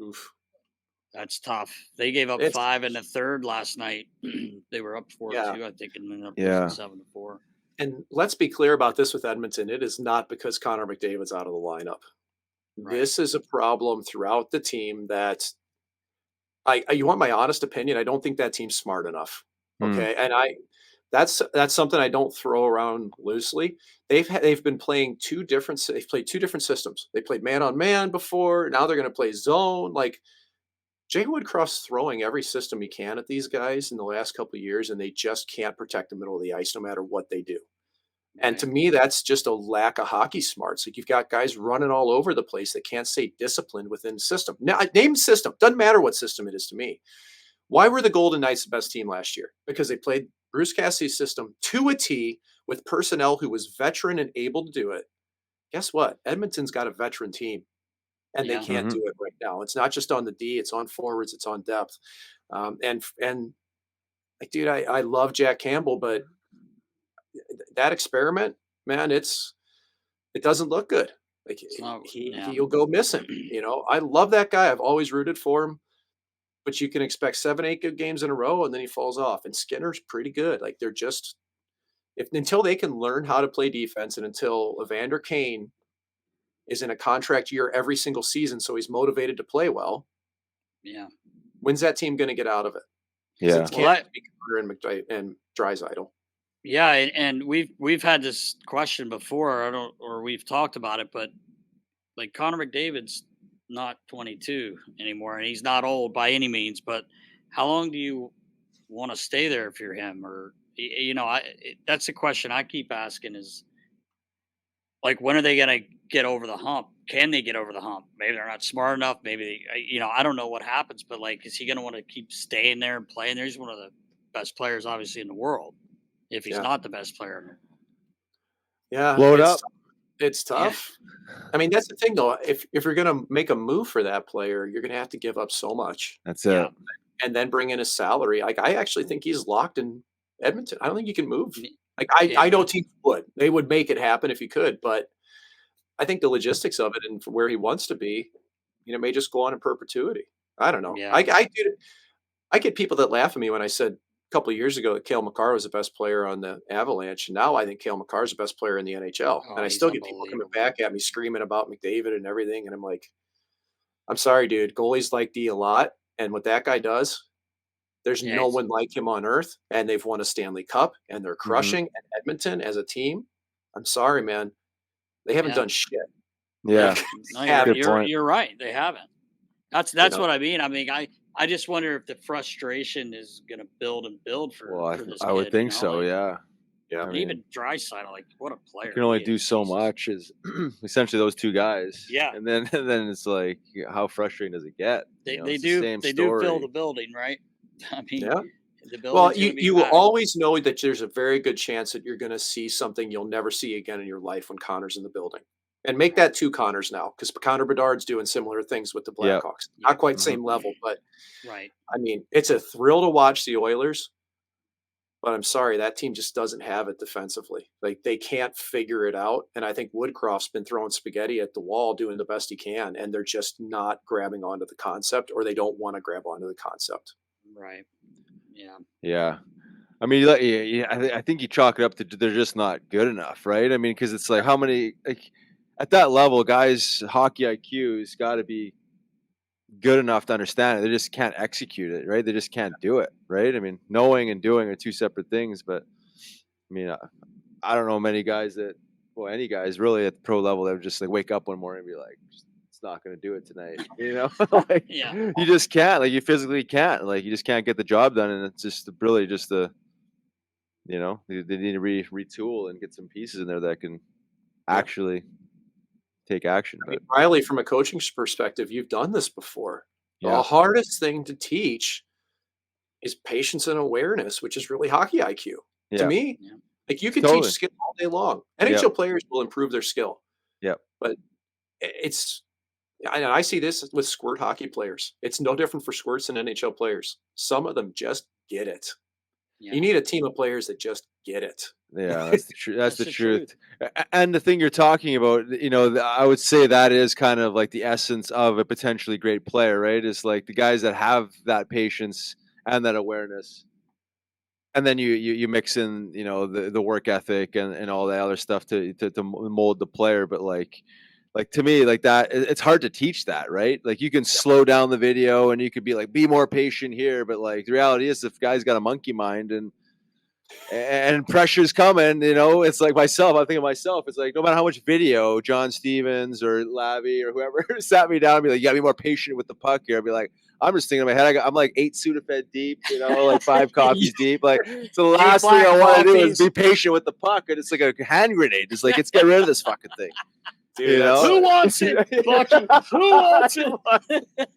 Oof. That's tough. They gave up It's 5 in the third last night. They were up yeah. 4-2, I think, and ended up losing Yeah. 7-4. And let's be clear about this with Edmonton. It is not because Connor McDavid's out of the lineup. Right. This is a problem throughout the team that you want my honest opinion? I don't think that team's smart enough. Hmm. Okay, and that's something I don't throw around loosely. They've been playing they've played two different systems. They played man on man before. Now they're going to play zone. Like Jay Woodcroft's throwing every system he can at these guys in the last couple of years, and they just can't protect the middle of the ice no matter what they do. And Right. to me, that's just a lack of hockey smarts. Like you've got guys running all over the place that can't stay disciplined within the system. Now, name system doesn't matter what system it is to me. Why were the Golden Knights the best team last year? Because they played Bruce Cassidy's system to a T with personnel who was veteran and able to do it. Guess what? Edmonton's got a veteran team, and they Yeah. can't Hmm. do it right now. It's not just on the D; it's on forwards, it's on depth. And like, dude, I love Jack Campbell, but that experiment, man, it doesn't look good. Like It's not. Yeah. he'll go missing. You know, I love that guy. I've always rooted for him, but you can expect 7, 8 good games in a row, and then he falls off. And Skinner's pretty good. Like they're just if until they can learn how to play defense, and until Evander Kane is in a contract year every single season, so he's motivated to play well. Yeah. When's that team going to get out of it? Because Yeah. it Well, can't be Carter and Drysdale. yeah, and we've had this question before. I don't, or we've talked about it, but like Connor McDavid's not 22 anymore, and he's not old by any means. But how long do you want to stay there if you're him? Or that's the question I keep asking: is like, when are they gonna get over the hump? Can they get over the hump? Maybe they're not smart enough. Maybe I don't know what happens. But like, is he gonna want to keep staying there and playing there? He's one of the best players, obviously, in the world. If he's Yeah, not the best player, yeah, Blow it up. it's yeah, tough. I mean, that's the thing though. If you're going to make a move for that player, you're going to have to give up so much, That's yeah, it. and then bring in a salary. Like I actually think he's locked in Edmonton. I don't think you can move. y- Like yeah, I know teams would. They would make it happen if you could, but I think the logistics of it and for where he wants to be, may just go on in perpetuity. I don't know. yeah. I get people that laugh at me when I said a couple of years ago that Cale Makar was the best player on the Avalanche. And now I think Cale Makar is the best player in the NHL. And Oh, I he's still get people coming unbelievable. back at me screaming about McDavid and everything. And I'm like, I'm sorry, dude. Goalies like D a lot. And what that guy does, there's Yeah, no one like him on earth. And they've won a Stanley Cup and they're Hmm. crushing. And Edmonton as a team, I'm sorry, man. They haven't yeah. done shit. Yeah. Like, No, they haven't, Good point. you're right. They haven't. you That's know. what I mean. I mean, I just wonder if the frustration is gonna build and build Well, for this I would kid. think so. Like, Yeah. Yeah. I and mean, even Drysdale, like, what a you player can only he do is. so Jesus. much as essentially those two guys, Yeah, and then it's like, how frustrating does it get? they It's the same they do fill story. the building, right? I mean, Yeah. the Well, building's you gonna be you will packed. always know that there's a very good chance that you're gonna see something you'll never see again in your life when Connor's in the building. And make Right. that 2 Connors now, because Connor Bedard's doing similar things with the Yep. Blackhawks. Yep. Not quite Hmm. same level, but, Right. I mean, it's a thrill to watch the Oilers, but I'm sorry, that team just doesn't have it defensively. Like, they can't figure it out, and I think Woodcroft's been throwing spaghetti at the wall doing the best he can, and they're just not grabbing onto the concept, or they don't wanna grab onto the concept. Right. Yeah. Yeah. I mean, yeah, I think you chalk it up to they're just not good enough, right? I mean, because it's like how many like at that level, guys, hockey IQ's got to be good enough to understand it. They just can't execute it, right? They just can't do it, right? I mean, knowing and doing are two separate things. But I mean, I don't know many guys that, well, any guys really at the pro level that would just like wake up one morning and be like, it's not going to do it tonight, like Yeah. you just can't, like you physically can't, like you just can't get the job done, and it's just really just the they need to retool and get some pieces in there that can Yeah. actually take action. I mean, But Riley, from a coaching perspective, you've done this before. The yeah, hardest thing to teach is patience and awareness, which is really hockey IQ. To yeah, me, Yeah. like you could teach totally, skill all day long. yep, NHL players will improve their skill, yep, but it's I see this with squirt hockey players. It's no different for squirts than NHL players. Some of them just get it. Yeah. You need a team of players that just get it. Yeah, that's the truth. That's That's the the truth. And the thing you're talking about, I would say that is kind of like the essence of a potentially great player, right? Is like the guys that have that patience and that awareness, and then you mix in the work ethic and all the other stuff to mold the player. But like to me, like that, it's hard to teach that, right? Like you can slow down the video and you could be like, be more patient here, but like the reality is, if guy's got a monkey mind and pressure's coming, it's like myself. I think of myself. It's like no matter how much video John Stevens or Lavi or whoever sat me down and be like, you gotta be more patient with the puck here. I'd be like, I'm just thinking in my head, I'm like 8 Sudafed deep, like 5 coffees deep. Like, so the last thing I want to do is be patient with the puck. And it's like a hand grenade. It's like, let's get rid of this fucking thing. Dude, Who wants it? Bucky? Who wants it?